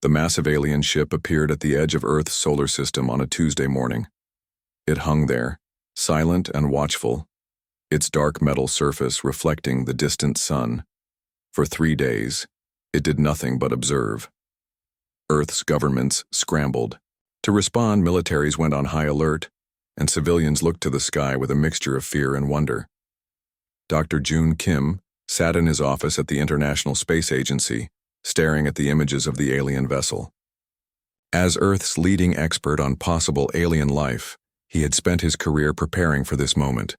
The massive alien ship appeared at the edge of Earth's solar system on a Tuesday morning. It hung there, silent and watchful, its dark metal surface reflecting the distant sun. For 3 days, it did nothing but observe. Earth's governments scrambled. To respond, militaries went on high alert, and civilians looked to the sky with a mixture of fear and wonder. Dr. Jun Kim sat in his office at the International Space Agency, staring at the images of the alien vessel. As Earth's leading expert on possible alien life, he had spent his career preparing for this moment.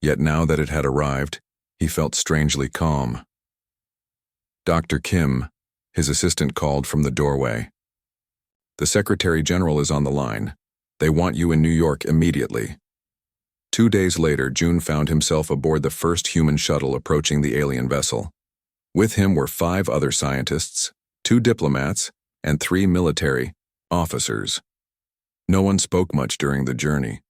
Yet now that it had arrived, he felt strangely calm. Dr. Kim, his assistant called from the doorway. "The Secretary General is on the line. They want you in New York immediately." 2 days later, Jun found himself aboard the first human shuttle approaching the alien vessel. With him were 5 other scientists, 2 diplomats, and 3 military officers. No one spoke much during the journey.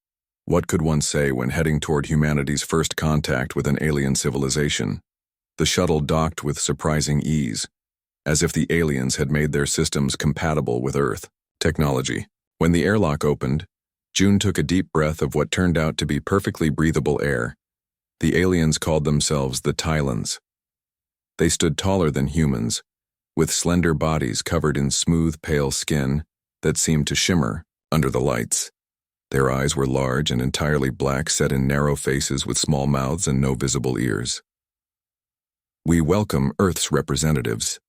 What could one say when heading toward humanity's first contact with an alien civilization? The shuttle docked with surprising ease, as if the aliens had made their systems compatible with Earth technology. When the airlock opened, Jun took a deep breath of what turned out to be perfectly breathable air. The aliens called themselves the Tylons. They stood taller than humans, with slender bodies covered in smooth, pale skin that seemed to shimmer under the lights. Their eyes were large and entirely black, set in narrow faces with small mouths and no visible ears. "We welcome Earth's representatives,"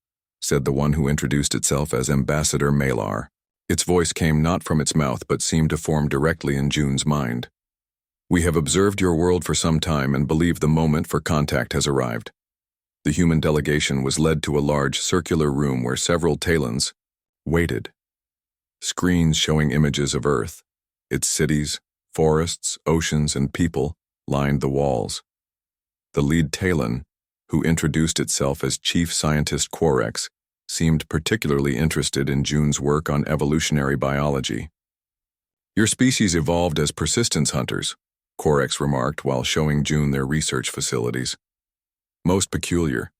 said the one who introduced itself as Ambassador Malar. Its voice came not from its mouth but seemed to form directly in Jun's mind. "We have observed your world for some time and believe the moment for contact has arrived." The human delegation was led to a large circular room where several Talons waited. Screens showing images of Earth, its cities, forests, oceans, and people lined the walls. The lead Talon, who introduced itself as Chief Scientist Orcs, seemed particularly interested in Jun's work on evolutionary biology. "Your species evolved as persistence hunters," Orcs remarked while showing Jun their research facilities. "Most peculiar.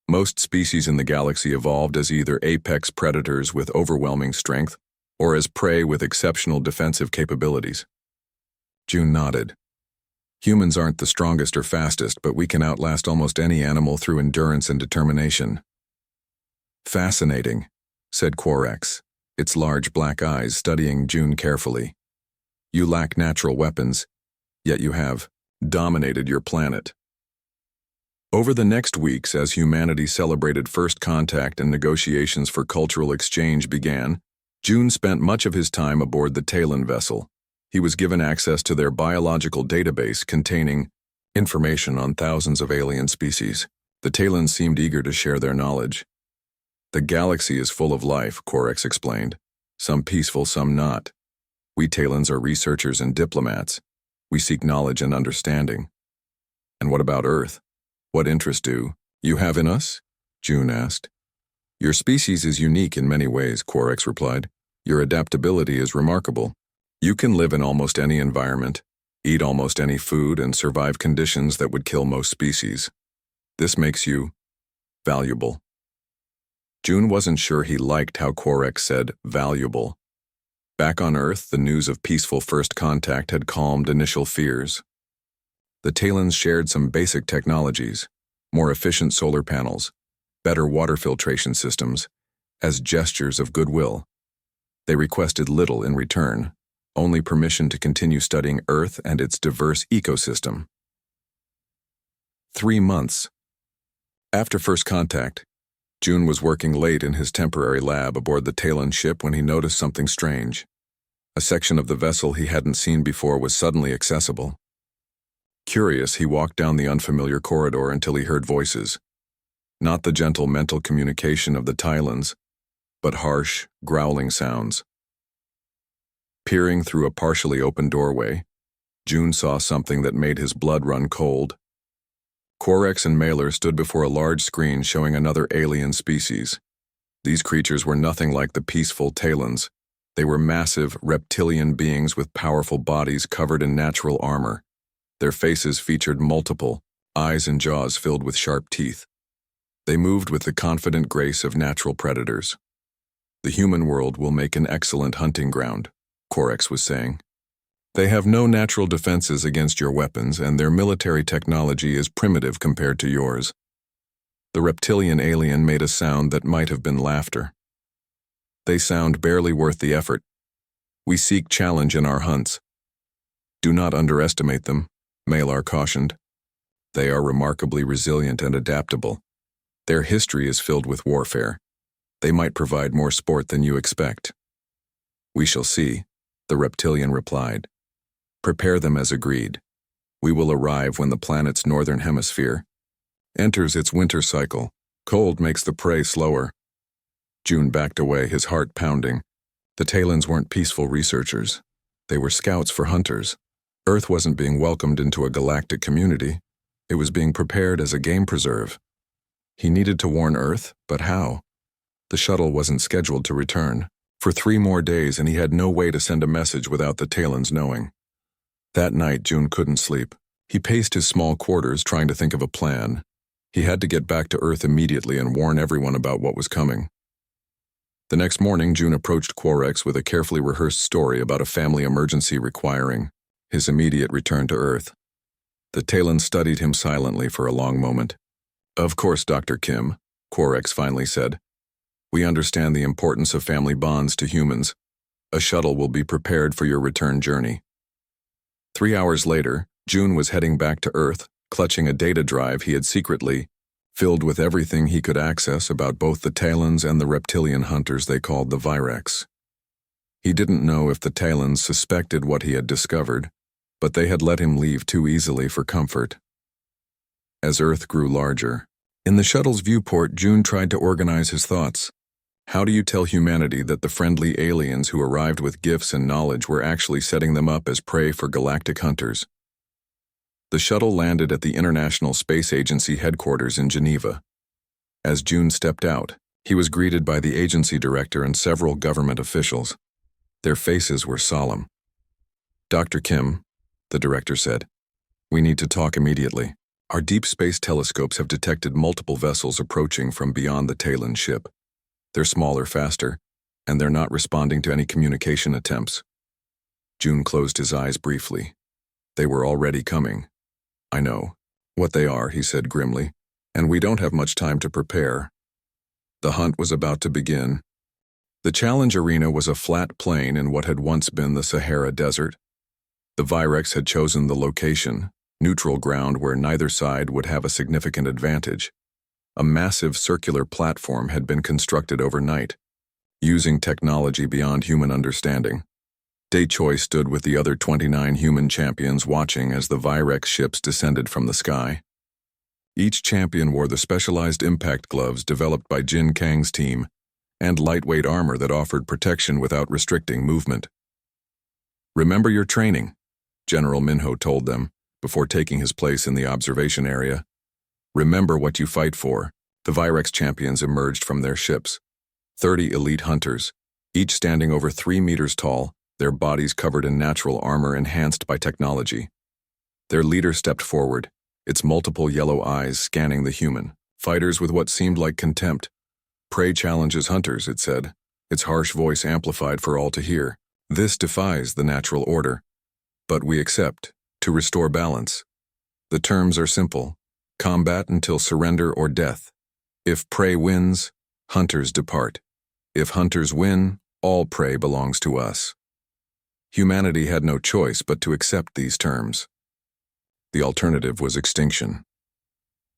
Most species in the galaxy evolved as either apex predators with overwhelming strength or as prey with exceptional defensive capabilities." Jun nodded. "Humans aren't the strongest or fastest, but we can outlast almost any animal through endurance and determination." "Fascinating," said Orcs, its large black eyes studying Jun carefully. "You lack natural weapons, yet you have dominated your planet." Over the next weeks, as humanity celebrated first contact and negotiations for cultural exchange began, Jun spent much of his time aboard the Talon vessel. He was given access to their biological database containing information on thousands of alien species. The Talons seemed eager to share their knowledge. "The galaxy is full of life," Orcs explained. "Some peaceful, some not. We Talons are researchers and diplomats. We seek knowledge and understanding." "And what about Earth? What interest do you have in us?" Jun asked. "Your species is unique in many ways," Orcs replied. "Your adaptability is remarkable. You can live in almost any environment, eat almost any food, and survive conditions that would kill most species. This makes you valuable." Jun wasn't sure he liked how Orcs said valuable. Back on Earth, the news of peaceful first contact had calmed initial fears. The Talons shared some basic technologies, more efficient solar panels, better water filtration systems, as gestures of goodwill. They requested little in return, only permission to continue studying Earth and its diverse ecosystem. 3 months. After first contact, Jun was working late in his temporary lab aboard the Talon ship when he noticed something strange. A section of the vessel he hadn't seen before was suddenly accessible. Curious, he walked down the unfamiliar corridor until he heard voices. Not the gentle mental communication of the Tylons, but harsh, growling sounds. Peering through a partially open doorway, Jun saw something that made his blood run cold. Orcs and Malar stood before a large screen showing another alien species. These creatures were nothing like the peaceful Talons. They were massive, reptilian beings with powerful bodies covered in natural armor. Their faces featured multiple eyes and jaws filled with sharp teeth. They moved with the confident grace of natural predators. The human world will make an excellent hunting ground, Orcs was saying. They have no natural defenses against your weapons, and their military technology is primitive compared to yours. The reptilian alien made a sound that might have been laughter. They sound barely worth the effort. We seek challenge in our hunts. Do not underestimate them, Malar cautioned. They are remarkably resilient and adaptable. Their history is filled with warfare. They might provide more sport than you expect. We shall see, the reptilian replied. Prepare them as agreed. We will arrive when the planet's northern hemisphere enters its winter cycle. Cold makes the prey slower. June backed away, his heart pounding. The Talons weren't peaceful researchers. They were scouts for hunters. Earth wasn't being welcomed into a galactic community. It was being prepared as a game preserve. He needed to warn Earth, but how? The shuttle wasn't scheduled to return for 3 more days, and he had no way to send a message without the Talons knowing. That night, June couldn't sleep. He paced his small quarters, trying to think of a plan. He had to get back to Earth immediately and warn everyone about what was coming. The next morning, June approached Orcs with a carefully rehearsed story about a family emergency requiring his immediate return to Earth. The Talon studied him silently for a long moment. Of course, Dr. Kim, Orcs finally said. We understand the importance of family bonds to humans. A shuttle will be prepared for your return journey. 3 hours later, June was heading back to Earth, clutching a data drive he had secretly filled with everything he could access about both the Talons and the reptilian hunters they called the Virex. He didn't know if the Talons suspected what he had discovered, but they had let him leave too easily for comfort. As Earth grew larger, in the shuttle's viewport, June tried to organize his thoughts. How do you tell humanity that the friendly aliens who arrived with gifts and knowledge were actually setting them up as prey for galactic hunters? The shuttle landed at the International Space Agency headquarters in Geneva. As June stepped out, he was greeted by the agency director and several government officials. Their faces were solemn. Dr. Kim, the director said, we need to talk immediately. Our deep space telescopes have detected multiple vessels approaching from beyond the Talon ship. They're smaller, faster, and they're not responding to any communication attempts. June closed his eyes briefly. They were already coming. I know what they are, he said grimly, and we don't have much time to prepare. The hunt was about to begin. The challenge arena was a flat plain in what had once been the Sahara Desert. The Virex had chosen the location, neutral ground where neither side would have a significant advantage. A massive circular platform had been constructed overnight, using technology beyond human understanding. Choi stood with the other 29 human champions watching as the Virex ships descended from the sky. Each champion wore the specialized impact gloves developed by Jin Kang's team and lightweight armor that offered protection without restricting movement. Remember your training, General Minho told them before taking his place in the observation area. Remember what you fight for. The Virex champions emerged from their ships. 30 elite hunters, each standing over 3 meters tall, their bodies covered in natural armor enhanced by technology. Their leader stepped forward, its multiple yellow eyes scanning the human fighters with what seemed like contempt. Prey challenges hunters, it said, its harsh voice amplified for all to hear. This defies the natural order. But we accept, to restore balance. The terms are simple. Combat until surrender or death. If prey wins, hunters depart. If hunters win, all prey belongs to us. Humanity had no choice but to accept these terms. The alternative was extinction.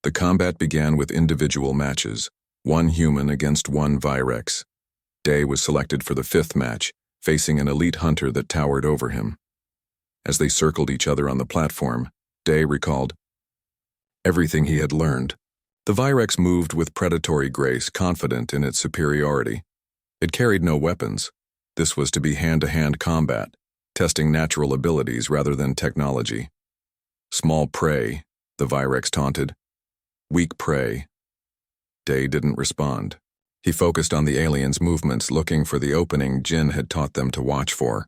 The combat began with individual matches, 1 human against 1 Virex. Day was selected for the 5th match, facing an elite hunter that towered over him. As they circled each other on the platform, Day recalled everything he had learned. The Virex moved with predatory grace, confident in its superiority. It carried no weapons. This was to be hand-to-hand combat, testing natural abilities rather than technology. Small prey, the Virex taunted. Weak prey. Day didn't respond. He focused on the aliens' movements, looking for the opening Jin had taught them to watch for.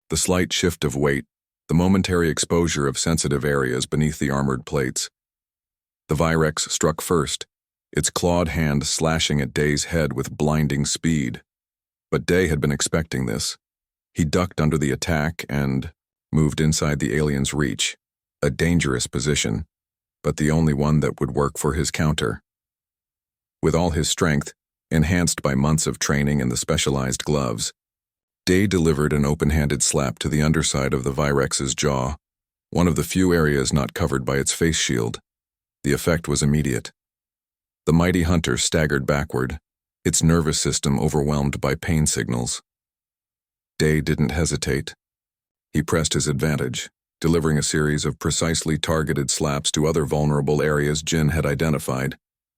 The slight shift of weight, the momentary exposure of sensitive areas beneath the armored plates. The Virex struck first, its clawed hand slashing at Day's head with blinding speed. But Day had been expecting this. He ducked under the attack and moved inside the alien's reach, a dangerous position, but the only one that would work for his counter. With all his strength, enhanced by months of training and the specialized gloves, Day delivered an open-handed slap to the underside of the Virex's jaw, one of the few areas not covered by its face shield. The effect was immediate. The mighty hunter staggered backward, its nervous system overwhelmed by pain signals. Day didn't hesitate. He pressed his advantage, delivering a series of precisely targeted slaps to other vulnerable areas Jin had identified,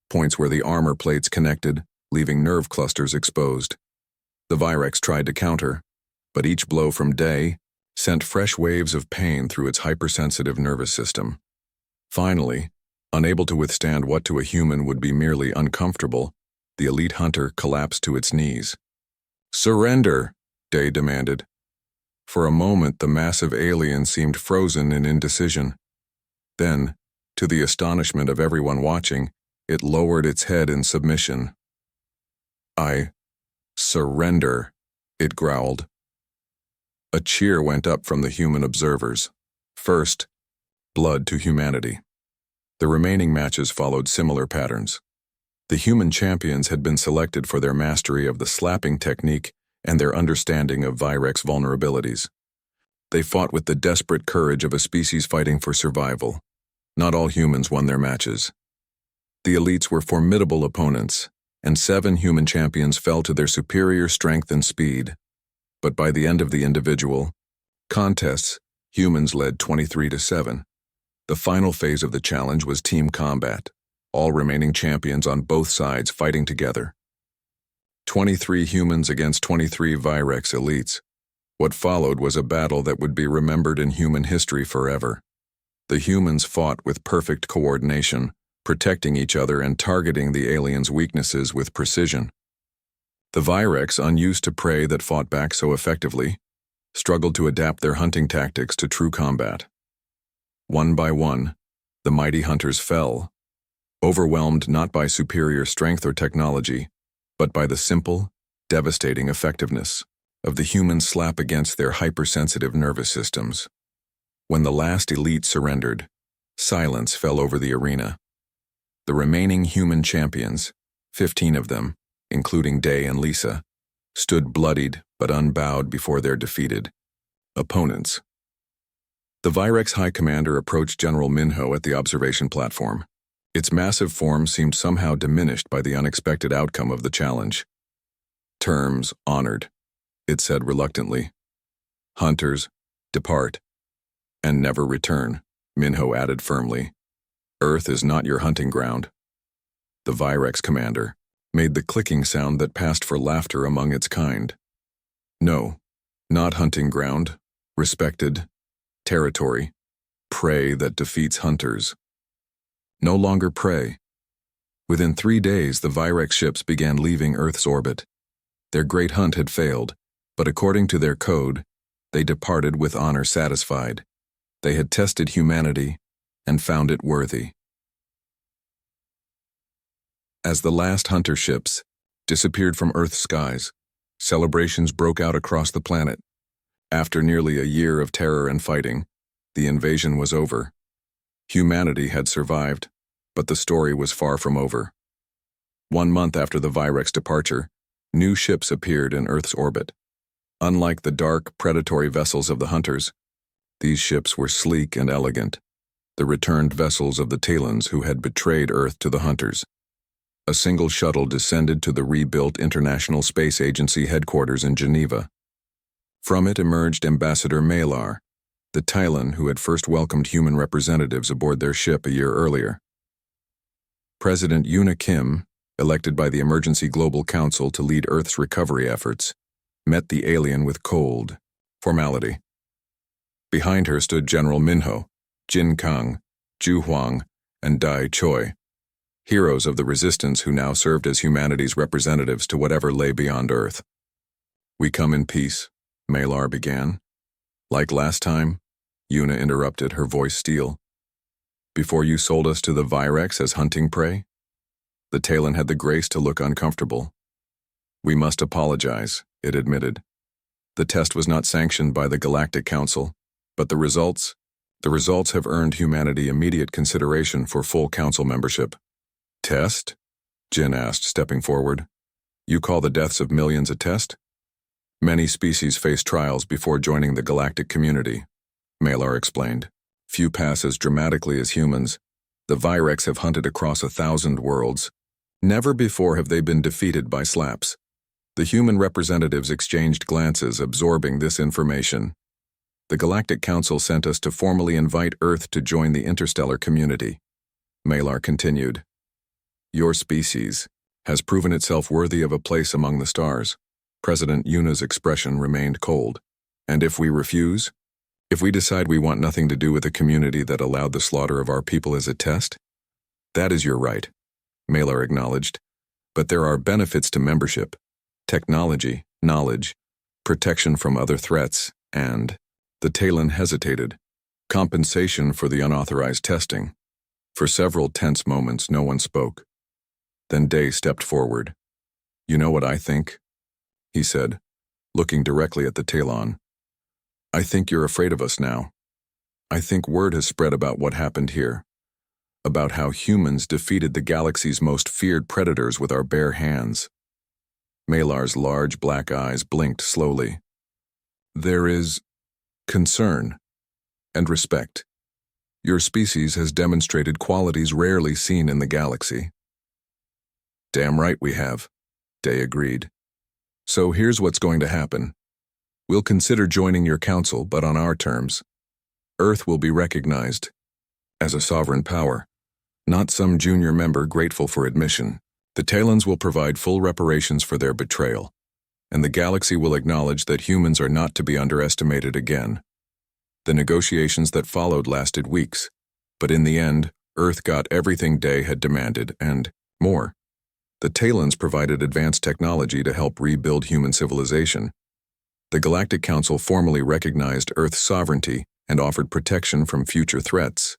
points where the armor plates connected, leaving nerve clusters exposed. The Virex tried to counter, but each blow from Day sent fresh waves of pain through its hypersensitive nervous system. Finally, unable to withstand what to a human would be merely uncomfortable, the elite hunter collapsed to its knees. "Surrender!" Day demanded. For a moment, the massive alien seemed frozen in indecision. Then, to the astonishment of everyone watching, it lowered its head in submission. "I surrender," it growled. A cheer went up from the human observers. First, blood to humanity. The remaining matches followed similar patterns. The human champions had been selected for their mastery of the slapping technique and their understanding of Virex vulnerabilities. They fought with the desperate courage of a species fighting for survival. Not all humans won their matches. The elites were formidable opponents, and 7 human champions fell to their superior strength and speed. But by the end of the individual contests, humans led 23-7. The final phase of the challenge was team combat, all remaining champions on both sides fighting together. 23 humans against 23 Virex elites. What followed was a battle that would be remembered in human history forever. The humans fought with perfect coordination, protecting each other and targeting the aliens' weaknesses with precision. The Virex, unused to prey that fought back so effectively, struggled to adapt their hunting tactics to true combat. One by one, the mighty hunters fell, overwhelmed not by superior strength or technology, but by the simple, devastating effectiveness of the human slap against their hypersensitive nervous systems. When the last elite surrendered, silence fell over the arena. The remaining human champions, 15 of them, including Day and Lisa, stood bloodied but unbowed before their defeated opponents. The Virex High Commander approached General Minho at the observation platform. Its massive form seemed somehow diminished by the unexpected outcome of the challenge. "Terms honored," it said reluctantly. "Hunters, depart. And never return," Minho added firmly. "Earth is not your hunting ground." The Virex commander made the clicking sound that passed for laughter among its kind. "No, not hunting ground, respected territory, prey that defeats hunters. No longer prey." Within 3 days, the Virex ships began leaving Earth's orbit. Their great hunt had failed, but according to their code, they departed with honor satisfied. They had tested humanity and found it worthy. As the last hunter ships disappeared from Earth's skies, celebrations broke out across the planet. After nearly a year of terror and fighting, the invasion was over. Humanity had survived, but the story was far from over. 1 month after the Virex departure, new ships appeared in Earth's orbit. Unlike the dark, predatory vessels of the hunters, these ships were sleek and elegant, the returned vessels of the Talons who had betrayed Earth to the hunters. A single shuttle descended to the rebuilt International Space Agency headquarters in Geneva. From it emerged Ambassador Malar, the Talon who had first welcomed human representatives aboard their ship a year earlier. President Yoona Kim, elected by the Emergency Global Council to lead Earth's recovery efforts, met the alien with cold formality. Behind her stood General Minho, Jin Kang, Ju Huang, and Dai Choi, heroes of the resistance who now served as humanity's representatives to whatever lay beyond Earth. "We come in peace," Malar began. "Like last time," Yoona interrupted, her voice steel. "Before you sold us to the Virex as hunting prey?" The Talon had the grace to look uncomfortable. "We must apologize," it admitted. The test was not sanctioned by the Galactic Council, but the results have earned humanity immediate consideration for full council membership. Test? Jin asked, stepping forward. You call the deaths of millions a test? Many species face trials before joining the galactic community, Malar explained. Few pass as dramatically as humans. The Virex have hunted across 1,000 worlds. Never before have they been defeated by slaps. The human representatives exchanged glances, absorbing this information. The Galactic Council sent us to formally invite Earth to join the interstellar community. Malar continued. Your species has proven itself worthy of a place among the stars. President Yuna's expression remained cold. And if we refuse? If we decide we want nothing to do with a community that allowed the slaughter of our people as a test? That is your right, Malar acknowledged. But there are benefits to membership. Technology, knowledge, protection from other threats, and, the Talon hesitated, compensation for the unauthorized testing. For several tense moments, no one spoke. Then Day stepped forward. You know what I think? He said, looking directly at the Talon. I think you're afraid of us now. I think word has spread about what happened here. About how humans defeated the galaxy's most feared predators with our bare hands. Malar's large black eyes blinked slowly. There is concern and respect. Your species has demonstrated qualities rarely seen in the galaxy. Damn right we have, Day agreed. So here's what's going to happen. We'll consider joining your council, but on our terms. Earth will be recognized as a sovereign power, not some junior member grateful for admission. The Talons will provide full reparations for their betrayal, and the galaxy will acknowledge that humans are not to be underestimated again. The negotiations that followed lasted weeks, but in the end, Earth got everything Day had demanded, and more. The Talons provided advanced technology to help rebuild human civilization. The Galactic Council formally recognized Earth's sovereignty and offered protection from future threats.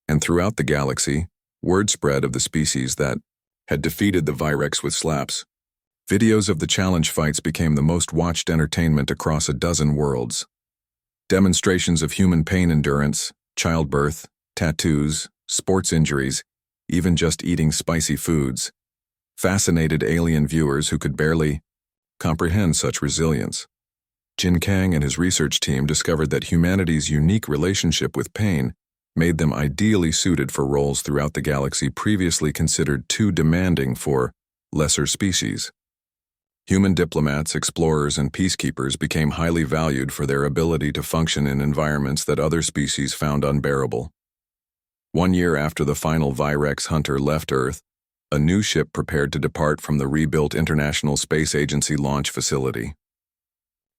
And throughout the galaxy, word spread of the species that had defeated the Virex with slaps. Videos of the challenge fights became the most watched entertainment across 12 worlds. Demonstrations of human pain endurance, childbirth, tattoos, sports injuries, even just eating spicy foods, fascinated alien viewers who could barely comprehend such resilience. Jin Kang and his research team discovered that humanity's unique relationship with pain made them ideally suited for roles throughout the galaxy previously considered too demanding for lesser species. Human diplomats, explorers, and peacekeepers became highly valued for their ability to function in environments that other species found unbearable. 1 year after the final Virex hunter left Earth, a new ship prepared to depart from the rebuilt International Space Agency launch facility.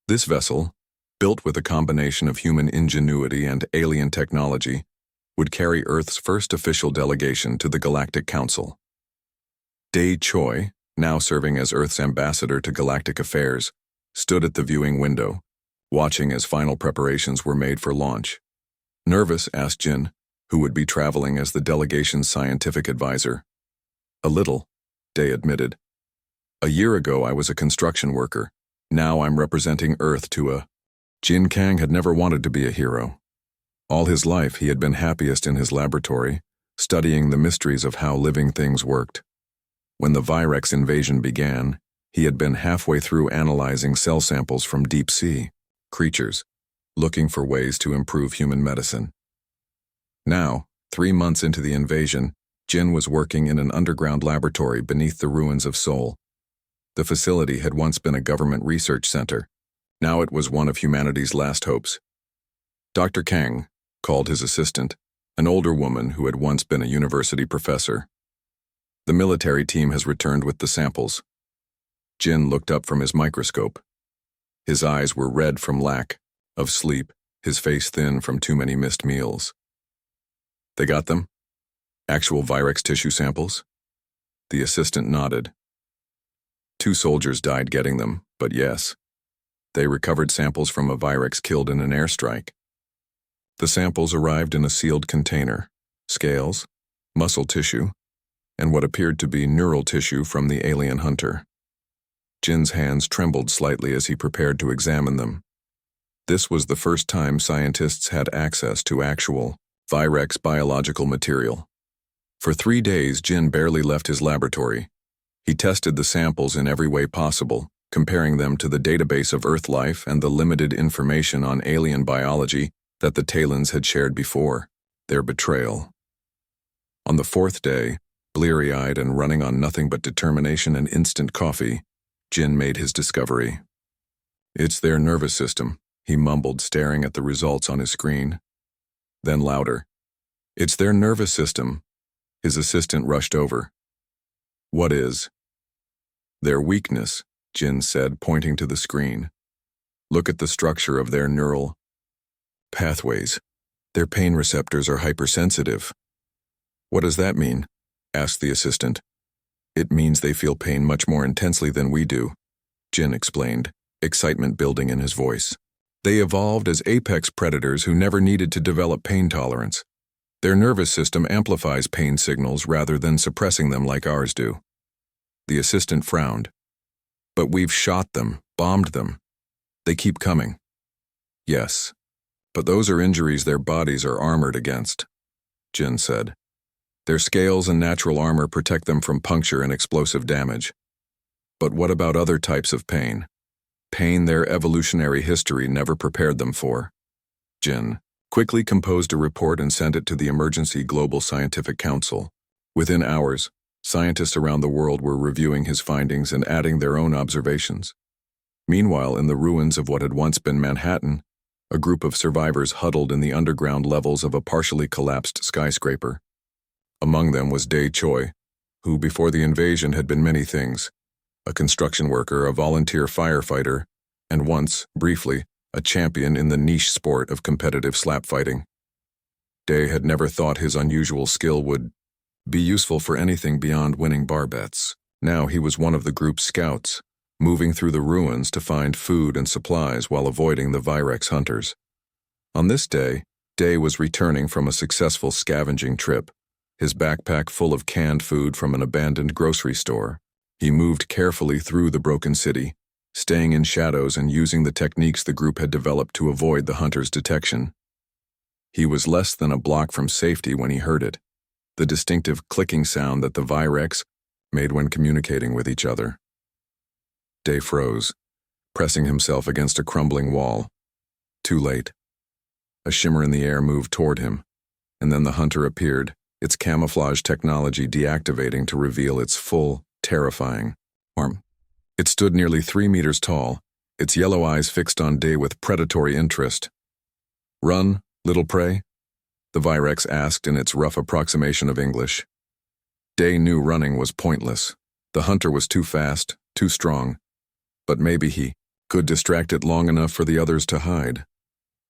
This vessel, built with a combination of human ingenuity and alien technology, would carry Earth's first official delegation to the Galactic Council. Day Choi, now serving as Earth's ambassador to galactic affairs, stood at the viewing window, watching as final preparations were made for launch. Nervous, asked Jin, who would be traveling as the delegation's scientific advisor. A little, Day admitted. A year ago I was a construction worker. Now I'm representing Earth to a... Jin Kang had never wanted to be a hero. All his life he had been happiest in his laboratory, studying the mysteries of how living things worked. When the Virex invasion began, he had been halfway through analyzing cell samples from deep sea creatures, looking for ways to improve human medicine. Now, 3 months into the invasion, Jin was working in an underground laboratory beneath the ruins of Seoul. The facility had once been a government research center. Now it was one of humanity's last hopes. Dr. Kang called his assistant, an older woman who had once been a university professor. The military team has returned with the samples. Jin looked up from his microscope. His eyes were red from lack of sleep, his face thin from too many missed meals. They got them? Actual Virex tissue samples? The assistant nodded. 2 soldiers died getting them, but yes. They recovered samples from a Virex killed in an airstrike. The samples arrived in a sealed container, scales, muscle tissue, and what appeared to be neural tissue from the alien hunter. Jin's hands trembled slightly as he prepared to examine them. This was the first time scientists had access to actual, Virex biological material. For 3 days, Jin barely left his laboratory. He tested the samples in every way possible, comparing them to the database of Earth life and the limited information on alien biology that the Talons had shared before. Their betrayal. On the 4th day, bleary-eyed and running on nothing but determination and instant coffee, Jin made his discovery. "It's their nervous system," he mumbled, staring at the results on his screen. Then louder, "It's their nervous system." His assistant rushed over. "What is?" "Their weakness," Jin said, pointing to the screen. "Look at the structure of their neural pathways. Their pain receptors are hypersensitive." "What does that mean?" asked the assistant. "It means they feel pain much more intensely than we do," Jin explained, excitement building in his voice. "They evolved as apex predators who never needed to develop pain tolerance. Their nervous system amplifies pain signals rather than suppressing them like ours do." The assistant frowned. "But we've shot them, bombed them. They keep coming." "Yes, but those are injuries their bodies are armored against," Jin said. "Their scales and natural armor protect them from puncture and explosive damage. But what about other types of pain? Pain their evolutionary history never prepared them for." Jin quickly composed a report and sent it to the Emergency Global Scientific Council. Within hours, scientists around the world were reviewing his findings and adding their own observations. Meanwhile, in the ruins of what had once been Manhattan, a group of survivors huddled in the underground levels of a partially collapsed skyscraper. Among them was Dae Choi, who before the invasion had been many things: a construction worker, a volunteer firefighter, and once, briefly, a champion in the niche sport of competitive slap fighting. Dae had never thought his unusual skill would be useful for anything beyond winning bar bets. Now he was one of the group's scouts, moving through the ruins to find food and supplies while avoiding the Virex hunters. On this day, Dae was returning from a successful scavenging trip, his backpack full of canned food from an abandoned grocery store. He moved carefully through the broken city, staying in shadows and using the techniques the group had developed to avoid the hunters' detection. He was less than a block from safety when he heard it, the distinctive clicking sound that the Virex made when communicating with each other. Dae froze, pressing himself against a crumbling wall. Too late. A shimmer in the air moved toward him, and then the hunter appeared, its camouflage technology deactivating to reveal its full, terrifying form. It stood nearly 3 meters tall, its yellow eyes fixed on Dae with predatory interest. "Run, little prey?" the Virex asked in its rough approximation of English. Dae knew running was pointless. The hunter was too fast, too strong. But maybe he could distract it long enough for the others to hide.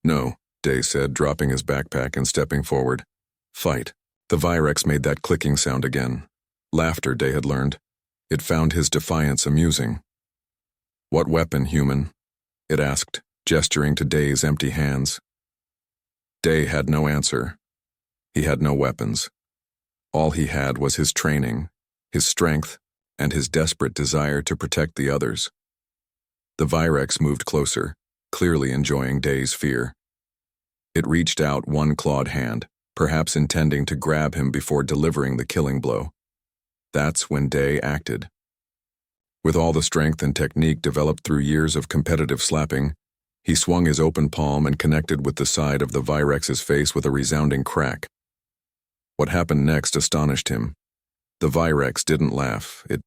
"No," Dae said, dropping his backpack and stepping forward. "Fight." The Virex made that clicking sound again. Laughter, Dae had learned. It found his defiance amusing. "What weapon, human?" it asked, gesturing to Dae's empty hands. Dae had no answer. He had no weapons. All he had was his training, his strength, and his desperate desire to protect the others. The Virex moved closer, clearly enjoying Dae's fear. It reached out one clawed hand, perhaps intending to grab him before delivering the killing blow. That's when Dae acted. With all the strength and technique developed through years of competitive slapping, he swung his open palm and connected with the side of the Virex's face with a resounding crack. What happened next astonished him. The Virex didn't laugh. It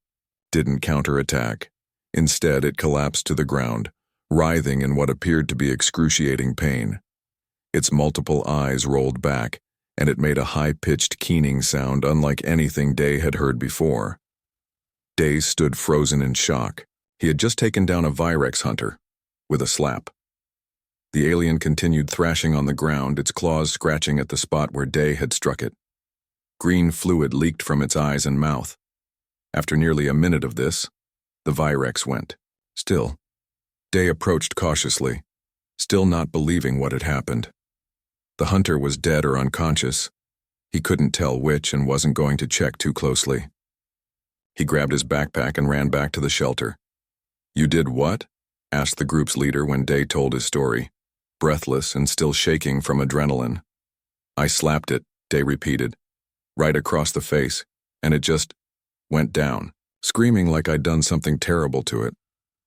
didn't counterattack. Instead, it collapsed to the ground, writhing in what appeared to be excruciating pain. Its multiple eyes rolled back, and it made a high-pitched keening sound unlike anything Dae had heard before. Dae stood frozen in shock. He had just taken down a Virex hunter, with a slap. The alien continued thrashing on the ground, its claws scratching at the spot where Dae had struck it. Green fluid leaked from its eyes and mouth. After nearly a minute of this, the Virex went. Still, Dae approached cautiously, still not believing what had happened. The hunter was dead or unconscious. He couldn't tell which and wasn't going to check too closely. He grabbed his backpack and ran back to the shelter. "You did what?" asked the group's leader when Day told his story, breathless and still shaking from adrenaline. "I slapped it," Day repeated, "right across the face, and it just went down, screaming like I'd done something terrible to it."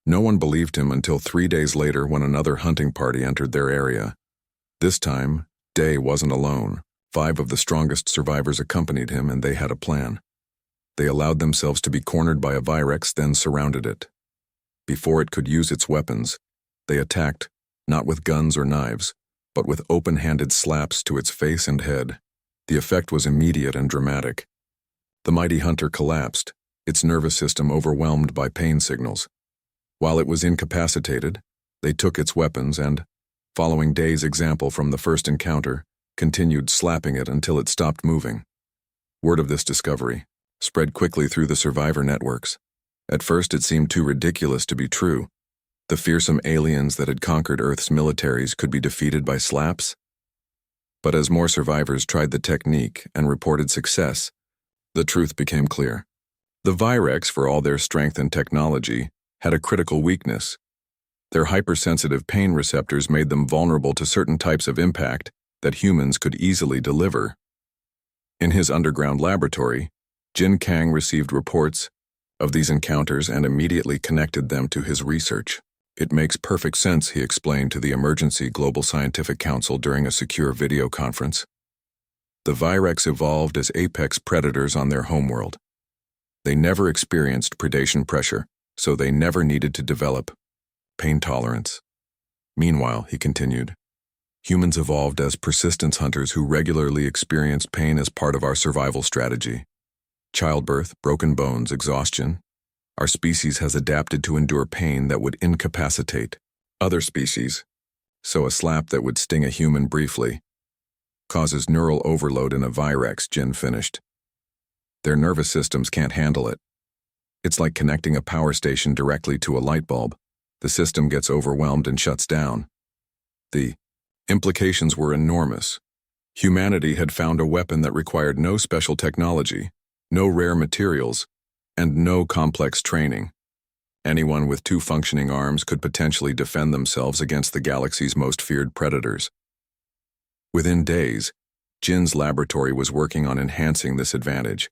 No one believed him until 3 days later when another hunting party entered their area. This time, Day wasn't alone. 5 of the strongest survivors accompanied him, and they had a plan. They allowed themselves to be cornered by a Virex, then surrounded it. Before it could use its weapons, they attacked, not with guns or knives, but with open-handed slaps to its face and head. The effect was immediate and dramatic. The mighty hunter collapsed, its nervous system overwhelmed by pain signals. While it was incapacitated, they took its weapons and, following Day's example from the first encounter, continued slapping it until it stopped moving. Word of this discovery spread quickly through the survivor networks. At first it seemed too ridiculous to be true. The fearsome aliens that had conquered Earth's militaries could be defeated by slaps? But as more survivors tried the technique and reported success, the truth became clear. The Virex, for all their strength and technology, had a critical weakness. Their hypersensitive pain receptors made them vulnerable to certain types of impact that humans could easily deliver. In his underground laboratory, Jin Kang received reports of these encounters and immediately connected them to his research. "It makes perfect sense," he explained to the Emergency Global Scientific Council during a secure video conference. The Virex evolved as apex predators on their homeworld. They never experienced predation pressure, so they never needed to develop pain tolerance. Meanwhile, he continued, humans evolved as persistence hunters who regularly experienced pain as part of our survival strategy. Childbirth, broken bones, exhaustion. Our species has adapted to endure pain that would incapacitate other species, so a slap that would sting a human briefly causes neural overload in a Virex, Jin finished. Their nervous systems can't handle it. It's like connecting a power station directly to a light bulb. The system gets overwhelmed and shuts down. The implications were enormous. Humanity had found a weapon that required no special technology, no rare materials, and no complex training. Anyone with 2 functioning arms could potentially defend themselves against the galaxy's most feared predators. Within days, Jin's laboratory was working on enhancing this advantage.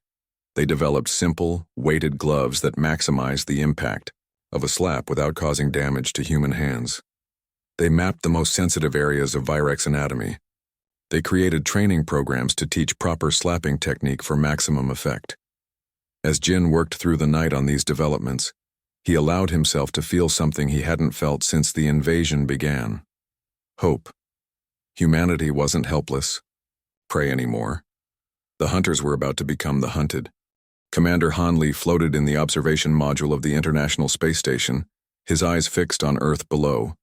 They developed simple, weighted gloves that maximized the impact of a slap without causing damage to human hands. They mapped the most sensitive areas of Virex anatomy. They created training programs to teach proper slapping technique for maximum effect. As Jin worked through the night on these developments, he allowed himself to feel something he hadn't felt since the invasion began. Hope. Humanity wasn't helpless, prey anymore. The hunters were about to become the hunted. Commander Han Li floated in the observation module of the International Space Station, his eyes fixed on Earth below.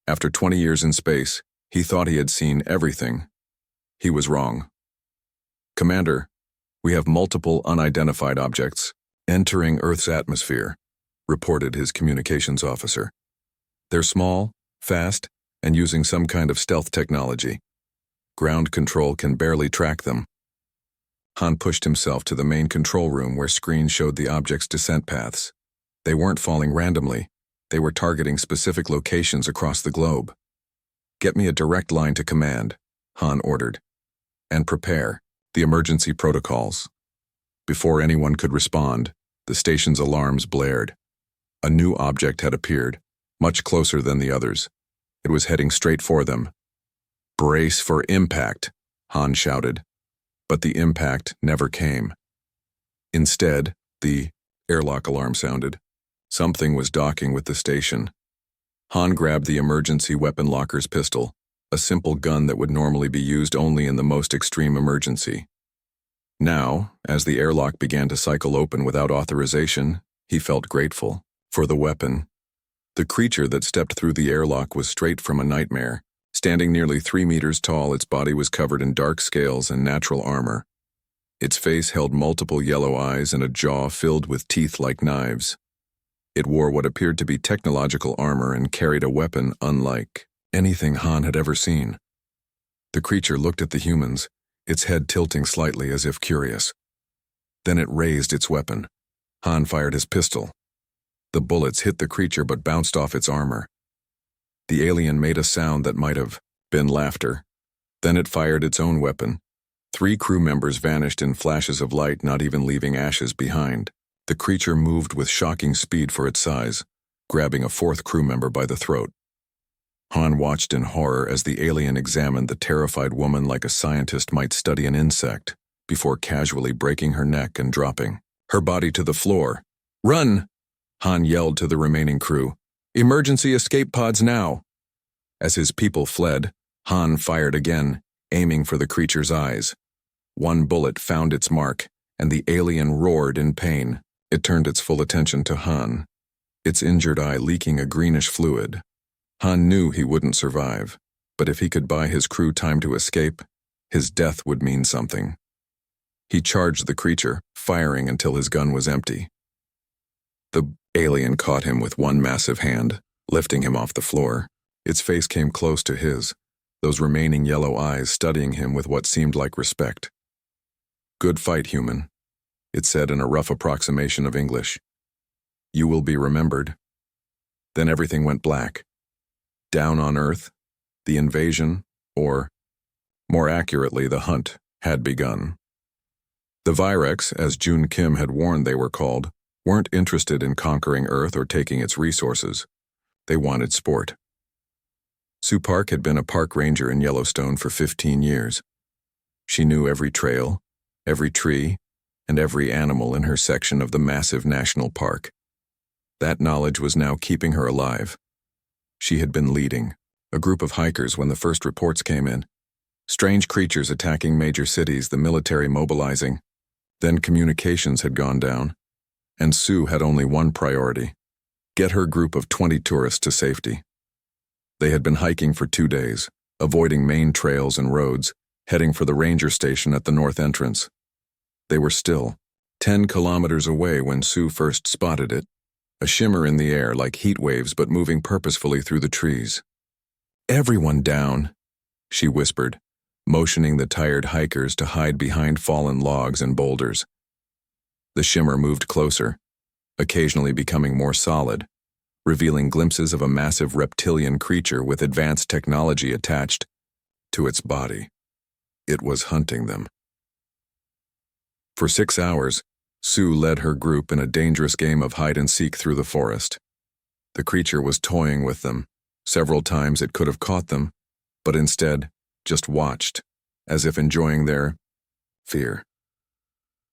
After 20 years in space, he thought he had seen everything. He was wrong. "Commander, we have multiple unidentified objects entering Earth's atmosphere," reported his communications officer. "They're small, fast, and using some kind of stealth technology. Ground control can barely track them." Han pushed himself to the main control room where screens showed the objects' descent paths. They weren't falling randomly. They were targeting specific locations across the globe. "Get me a direct line to command," Han ordered. "And prepare the emergency protocols." Before anyone could respond, the station's alarms blared. A new object had appeared, much closer than the others. It was heading straight for them. "Brace for impact," Han shouted. But the impact never came. Instead, the airlock alarm sounded. Something was docking with the station. Han grabbed the emergency weapon locker's pistol, a simple gun that would normally be used only in the most extreme emergency. Now, as the airlock began to cycle open without authorization, he felt grateful for the weapon. The creature that stepped through the airlock was straight from a nightmare. Standing nearly 3 meters tall, its body was covered in dark scales and natural armor. Its face held multiple yellow eyes and a jaw filled with teeth like knives. It wore what appeared to be technological armor and carried a weapon unlike anything Han had ever seen. The creature looked at the humans, its head tilting slightly as if curious. Then it raised its weapon. Han fired his pistol. The bullets hit the creature but bounced off its armor. The alien made a sound that might have been laughter. Then it fired its own weapon. 3 crew members vanished in flashes of light, not even leaving ashes behind. The creature moved with shocking speed for its size, grabbing a 4th crew member by the throat. Han watched in horror as the alien examined the terrified woman like a scientist might study an insect, before casually breaking her neck and dropping her body to the floor. "Run!" Han yelled to the remaining crew. "Emergency escape pods now!" As his people fled, Han fired again, aiming for the creature's eyes. 1 bullet found its mark, and the alien roared in pain. It turned its full attention to Han, its injured eye leaking a greenish fluid. Han knew he wouldn't survive, but if he could buy his crew time to escape, his death would mean something. He charged the creature, firing until his gun was empty. The alien caught him with one massive hand, lifting him off the floor. Its face came close to his, those remaining yellow eyes studying him with what seemed like respect. "Good fight, human," it said in a rough approximation of English. "You will be remembered." Then everything went black. Down on Earth, the invasion, or, more accurately, the hunt, had begun. The Virex, as Jun Kim had warned they were called, weren't interested in conquering Earth or taking its resources. They wanted sport. Sue Park had been a park ranger in Yellowstone for 15 years. She knew every trail, every tree, and every animal in her section of the massive national park. That knowledge was now keeping her alive. She had been leading a group of hikers when the first reports came in. Strange creatures attacking major cities, the military mobilizing. Then communications had gone down, and Sue had only one priority: get her group of 20 tourists to safety. They had been hiking for 2 days, avoiding main trails and roads, heading for the ranger station at the north entrance. They were still 10 kilometers away when Sue first spotted it, a shimmer in the air like heat waves but moving purposefully through the trees. "Everyone down," she whispered, motioning the tired hikers to hide behind fallen logs and boulders. The shimmer moved closer, occasionally becoming more solid, revealing glimpses of a massive reptilian creature with advanced technology attached to its body. It was hunting them. For 6 hours, Sue led her group in a dangerous game of hide-and-seek through the forest. The creature was toying with them. Several times it could have caught them, but instead just watched, as if enjoying their fear.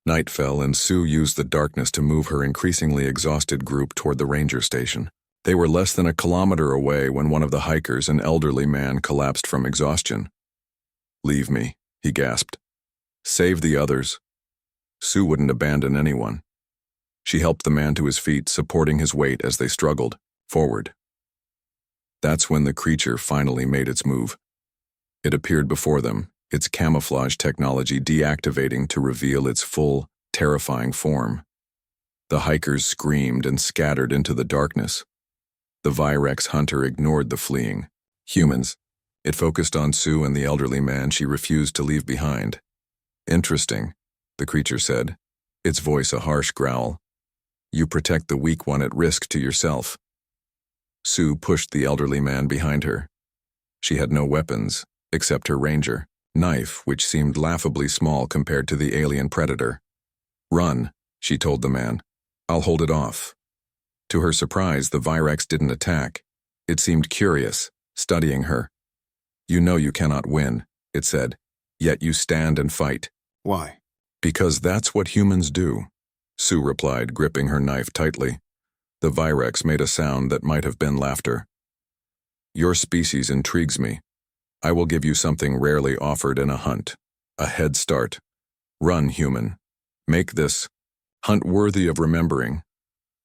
Night fell, and Sue used the darkness to move her increasingly exhausted group toward the ranger station. They were less than a kilometer away when one of the hikers, an elderly man, collapsed from exhaustion. "Leave me," he gasped. "Save the others." Sue wouldn't abandon anyone. She helped the man to his feet, supporting his weight as they struggled forward. That's when the creature finally made its move. It appeared before them, its camouflage technology deactivating to reveal its full, terrifying form. The hikers screamed and scattered into the darkness. The Virex hunter ignored the fleeing humans. It focused on Sue and the elderly man she refused to leave behind. "Interesting," the creature said, its voice a harsh growl. "You protect the weak one at risk to yourself." Sue pushed the elderly man behind her. She had no weapons, except her ranger knife, which seemed laughably small compared to the alien predator. "Run," she told the man. "I'll hold it off." To her surprise, the Virex didn't attack. It seemed curious, studying her. "You know you cannot win," it said, "yet you stand and fight." Why? "Because that's what humans do," Sue replied, gripping her knife tightly. The Virex made a sound that might have been laughter. "Your species intrigues me. I will give you something rarely offered in a hunt. A head start. Run, human. Make this hunt worthy of remembering."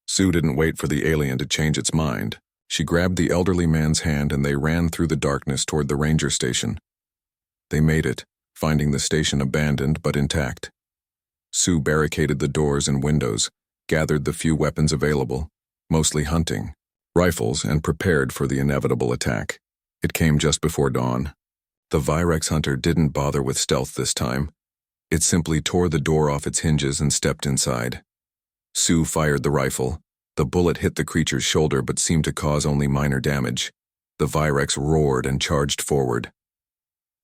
Sue didn't wait for the alien to change its mind. She grabbed the elderly man's hand and they ran through the darkness toward the ranger station. They made it, finding the station abandoned but intact. Sue barricaded the doors and windows, gathered the few weapons available, mostly hunting rifles, and prepared for the inevitable attack. It came just before dawn. The Virex hunter didn't bother with stealth this time. It simply tore the door off its hinges and stepped inside. Sue fired the rifle, The bullet hit the creature's shoulder but seemed to cause only minor damage. The Virex roared and charged forward.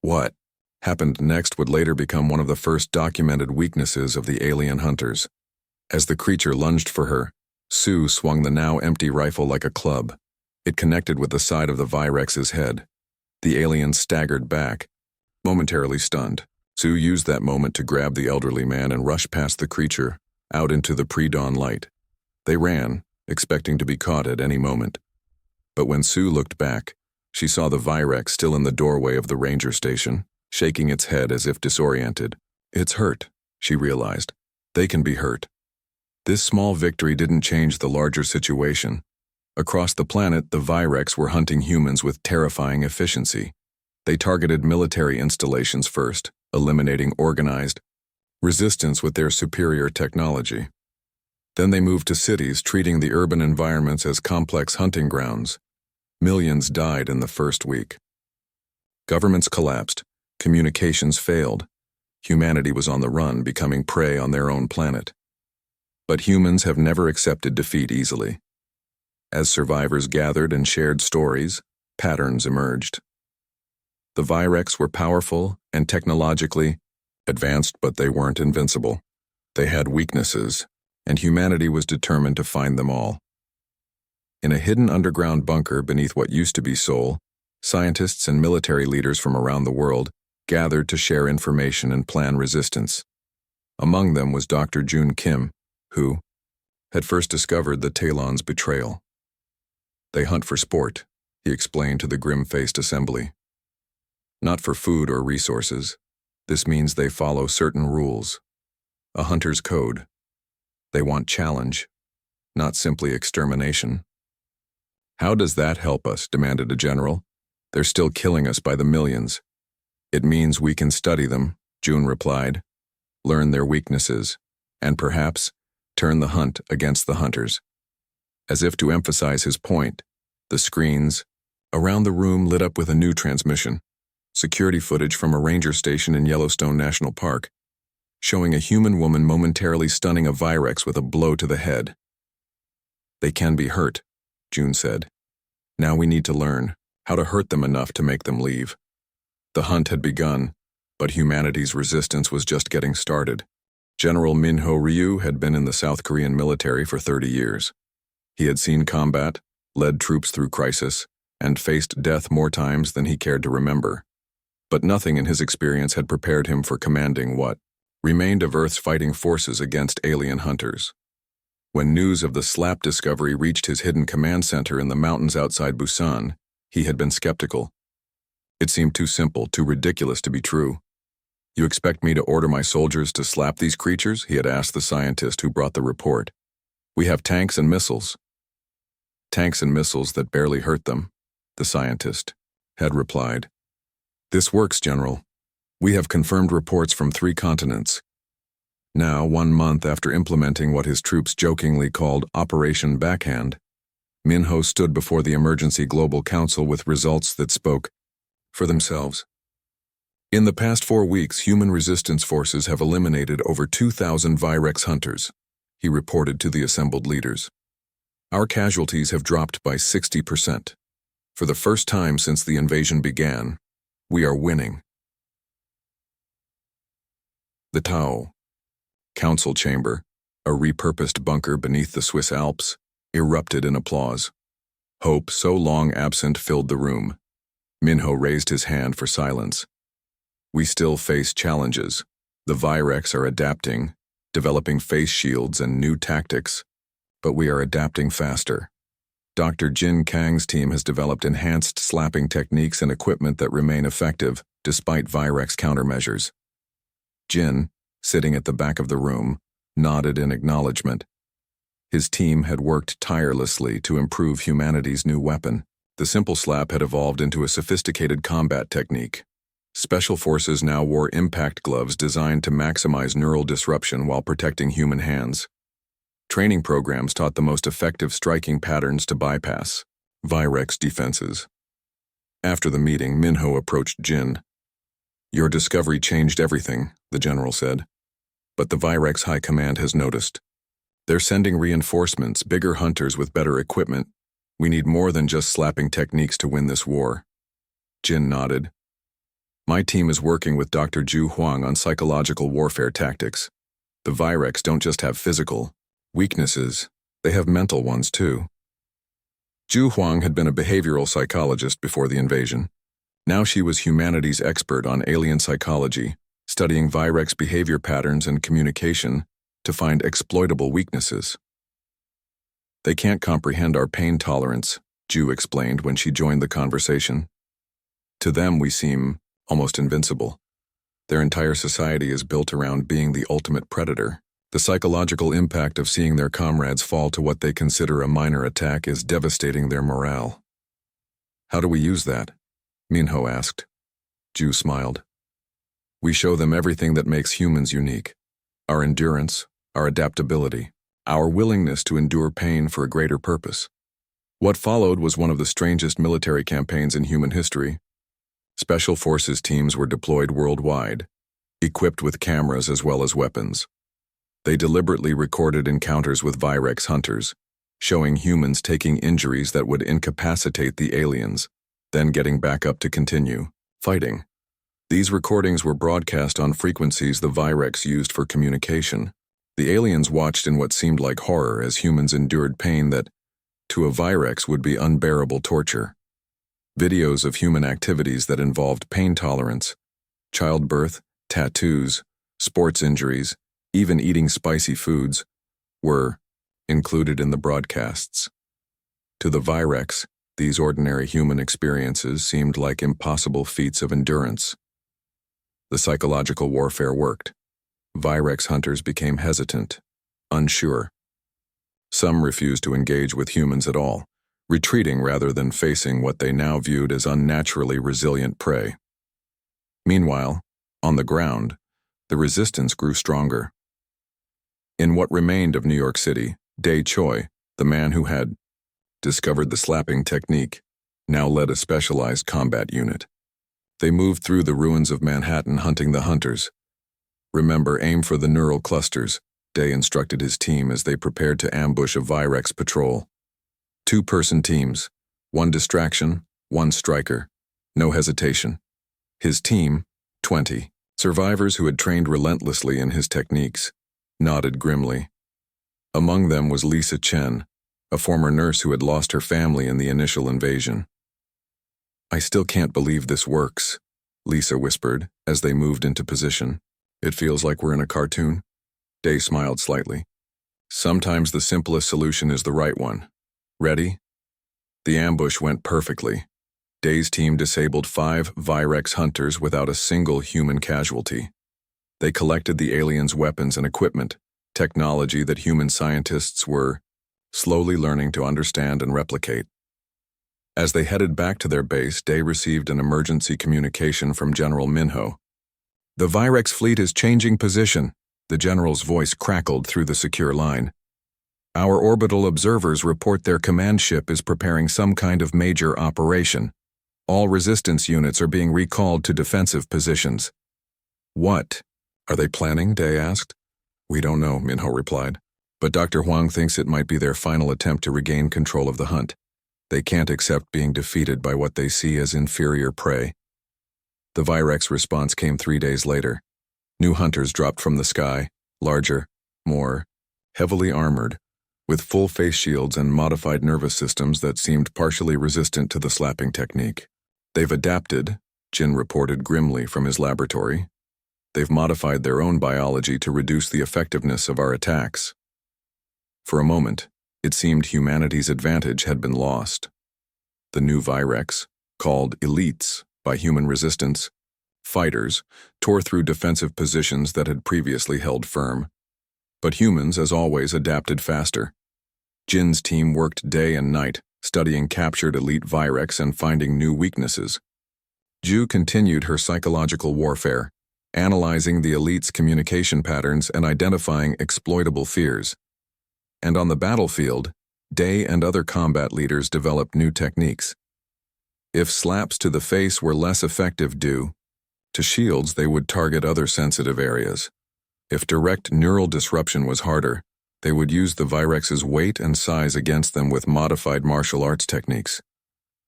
What happened next would later become one of the first documented weaknesses of the alien hunters. As the creature lunged for her, Sue swung the now empty rifle like a club. It connected with the side of the Virex's head. The alien staggered back, momentarily stunned. Sue used that moment to grab the elderly man and rush past the creature, out into the pre-dawn light. They ran, expecting to be caught at any moment. But when Sue looked back, she saw the Virex still in the doorway of the ranger station, shaking its head as if disoriented. It's hurt, she realized. They can be hurt. This small victory didn't change the larger situation. Across the planet, the Virex were hunting humans with terrifying efficiency. They targeted military installations first, eliminating organized resistance with their superior technology. Then they moved to cities, treating the urban environments as complex hunting grounds. Millions died in the first week. Governments collapsed, communications failed. Humanity was on the run, becoming prey on their own planet. But humans have never accepted defeat easily. As survivors gathered and shared stories, patterns emerged. The Virex were powerful and technologically advanced, but they weren't invincible. They had weaknesses, and humanity was determined to find them all. In a hidden underground bunker beneath what used to be Seoul, scientists and military leaders from around the world gathered to share information and plan resistance. Among them was Dr. Jun Kim, who had first discovered the Talon's betrayal. They hunt for sport, he explained to the grim-faced assembly. Not for food or resources. This means they follow certain rules. A hunter's code. They want challenge, not simply extermination. How does that help us? Demanded a general. They're still killing us by the millions. It means we can study them, June replied, learn their weaknesses, and perhaps turn the hunt against the hunters. As if to emphasize his point, the screens around the room lit up with a new transmission, security footage from a ranger station in Yellowstone National Park, showing a human woman momentarily stunning a Virex with a blow to the head. They can be hurt, June said. Now we need to learn how to hurt them enough to make them leave. The hunt had begun, but humanity's resistance was just getting started. General Minho Ryu had been in the South Korean military for 30 years. He had seen combat, led troops through crisis, and faced death more times than he cared to remember. But nothing in his experience had prepared him for commanding what remained of Earth's fighting forces against alien hunters. When news of the SLAP discovery reached his hidden command center in the mountains outside Busan, he had been skeptical. It seemed too simple, too ridiculous to be true. You expect me to order my soldiers to slap these creatures? He had asked the scientist who brought the report. We have tanks and missiles. Tanks and missiles that barely hurt them, the scientist had replied. This works, General. We have confirmed reports from 3 continents. Now, 1 month after implementing what his troops jokingly called Operation Backhand, Minho stood before the Emergency Global Council with results that spoke for themselves. In the past 4 weeks, human resistance forces have eliminated over 2,000 Virex hunters, he reported to the assembled leaders. Our casualties have dropped by 60%. For the first time since the invasion began, we are winning. The Tao Council chamber, a repurposed bunker beneath the Swiss Alps, erupted in applause. Hope, so long absent, filled the room. Minho raised his hand for silence. We still face challenges. The Virex are adapting, developing face shields and new tactics, but we are adapting faster. Dr. Jin Kang's team has developed enhanced slapping techniques and equipment that remain effective despite Virex countermeasures. Jin, sitting at the back of the room, nodded in acknowledgement. His team had worked tirelessly to improve humanity's new weapon. The simple slap had evolved into a sophisticated combat technique. Special forces now wore impact gloves designed to maximize neural disruption while protecting human hands. Training programs taught the most effective striking patterns to bypass Virex defenses. After the meeting, Minho approached Jin. Your discovery changed everything, the general said. But the Virex High Command has noticed. They're sending reinforcements, bigger hunters with better equipment. We need more than just slapping techniques to win this war. Jin nodded. My team is working with Dr. Zhu Huang on psychological warfare tactics. The Virex don't just have physical weaknesses, they have mental ones too. Zhu Huang had been a behavioral psychologist before the invasion. Now she was humanities expert on alien psychology, studying Virex behavior patterns and communication to find exploitable weaknesses. They can't comprehend our pain tolerance, Zhu explained when she joined the conversation. To them we seem almost invincible. Their entire society is built around being the ultimate predator. The psychological impact of seeing their comrades fall to what they consider a minor attack is devastating their morale. How do we use that? Minho asked. Zhu smiled. We show them everything that makes humans unique. Our endurance, our adaptability, our willingness to endure pain for a greater purpose. What followed was one of the strangest military campaigns in human history. Special forces teams were deployed worldwide, equipped with cameras as well as weapons. They deliberately recorded encounters with Virex hunters, showing humans taking injuries that would incapacitate the aliens, then getting back up to continue fighting. These recordings were broadcast on frequencies the Virex used for communication. The aliens watched in what seemed like horror as humans endured pain that, to a Virex, would be unbearable torture. Videos of human activities that involved pain tolerance, childbirth, tattoos, sports injuries, even eating spicy foods, were included in the broadcasts. To the Virex, these ordinary human experiences seemed like impossible feats of endurance. The psychological warfare worked. Virex hunters became hesitant, unsure. Some refused to engage with humans at all, retreating rather than facing what they now viewed as unnaturally resilient prey. Meanwhile, on the ground, the resistance grew stronger. In what remained of New York City, Dae Choi, the man who had discovered the slapping technique, now led a specialized combat unit. They moved through the ruins of Manhattan hunting the hunters. Remember, aim for the neural clusters, Dae instructed his team as they prepared to ambush a Virex patrol. 2-person teams, 1 distraction, 1 striker. No hesitation. His team, 20 survivors who had trained relentlessly in his techniques, nodded grimly. Among them was Lisa Chen, a former nurse who had lost her family in the initial invasion. I still can't believe this works, Lisa whispered as they moved into position. It feels like we're in a cartoon. Dae smiled slightly. Sometimes the simplest solution is the right one. Ready? The ambush went perfectly. Dae's team disabled 5 Virex hunters without a single human casualty. They collected the aliens' weapons and equipment, technology that human scientists were slowly learning to understand and replicate. As they headed back to their base, Dae received an emergency communication from General Minho. The Virex fleet is changing position, the general's voice crackled through the secure line. Our orbital observers report their command ship is preparing some kind of major operation. All resistance units are being recalled to defensive positions. What are they planning? Dae asked. We don't know, Minho replied. But Dr. Huang thinks it might be their final attempt to regain control of the hunt. They can't accept being defeated by what they see as inferior prey. The Virex response came 3 days later. New hunters dropped from the sky, larger, more heavily armored, with full face shields and modified nervous systems that seemed partially resistant to the slapping technique. They've adapted, Jin reported grimly from his laboratory. They've modified their own biology to reduce the effectiveness of our attacks. For a moment, it seemed humanity's advantage had been lost. The new Virex, called elites by human resistance, fighters, tore through defensive positions that had previously held firm. But humans, as always, adapted faster. Jin's team worked day and night, studying captured elite Virex and finding new weaknesses. Zhu continued her psychological warfare, analyzing the elite's communication patterns and identifying exploitable fears. And on the battlefield, Dae and other combat leaders developed new techniques. If slaps to the face were less effective due to shields, they would target other sensitive areas. If direct neural disruption was harder, They would use the Virex's weight and size against them with modified martial arts techniques.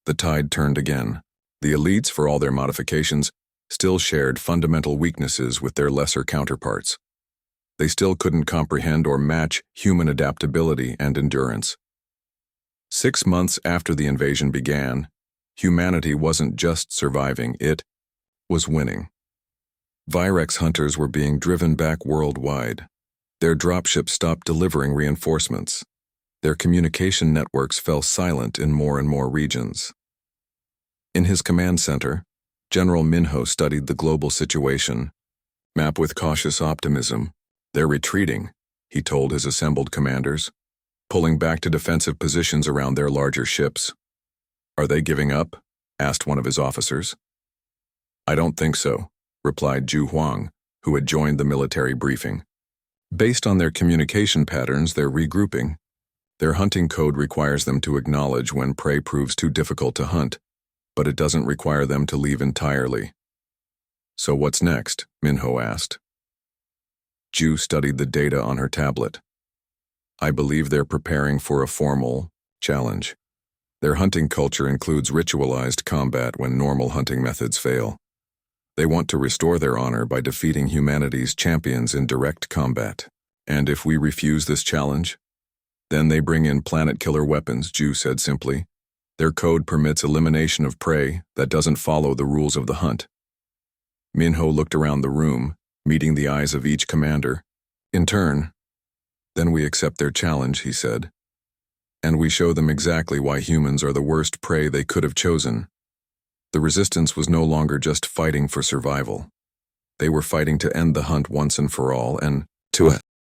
The tide turned again. The elites, for all their modifications, still shared fundamental weaknesses with their lesser counterparts. They still couldn't comprehend or match human adaptability and endurance. 6 months after the invasion began, humanity wasn't just surviving, it was winning. Virex hunters were being driven back worldwide. Their dropships stopped delivering reinforcements. Their communication networks fell silent in more and more regions. In his command center, General Minho studied the global situation. Map with cautious optimism. They're retreating, he told his assembled commanders, pulling back to defensive positions around their larger ships. Are they giving up? Asked one of his officers. I don't think so, replied Zhu Huang, who had joined the military briefing. Based on their communication patterns, they're regrouping. Their hunting code requires them to acknowledge when prey proves too difficult to hunt, but it doesn't require them to leave entirely. So what's next? Minho asked. Zhu studied the data on her tablet. I believe they're preparing for a formal challenge. Their hunting culture includes ritualized combat when normal hunting methods fail. They want to restore their honor by defeating humanity's champions in direct combat. And if we refuse this challenge, then they bring in planet-killer weapons, Zhu said simply. Their code permits elimination of prey that doesn't follow the rules of the hunt. Minho looked around the room, meeting the eyes of each commander. In turn, then we accept their challenge, he said. And we show them exactly why humans are the worst prey they could have chosen. The resistance was no longer just fighting for survival. They were fighting to end the hunt once and for all and to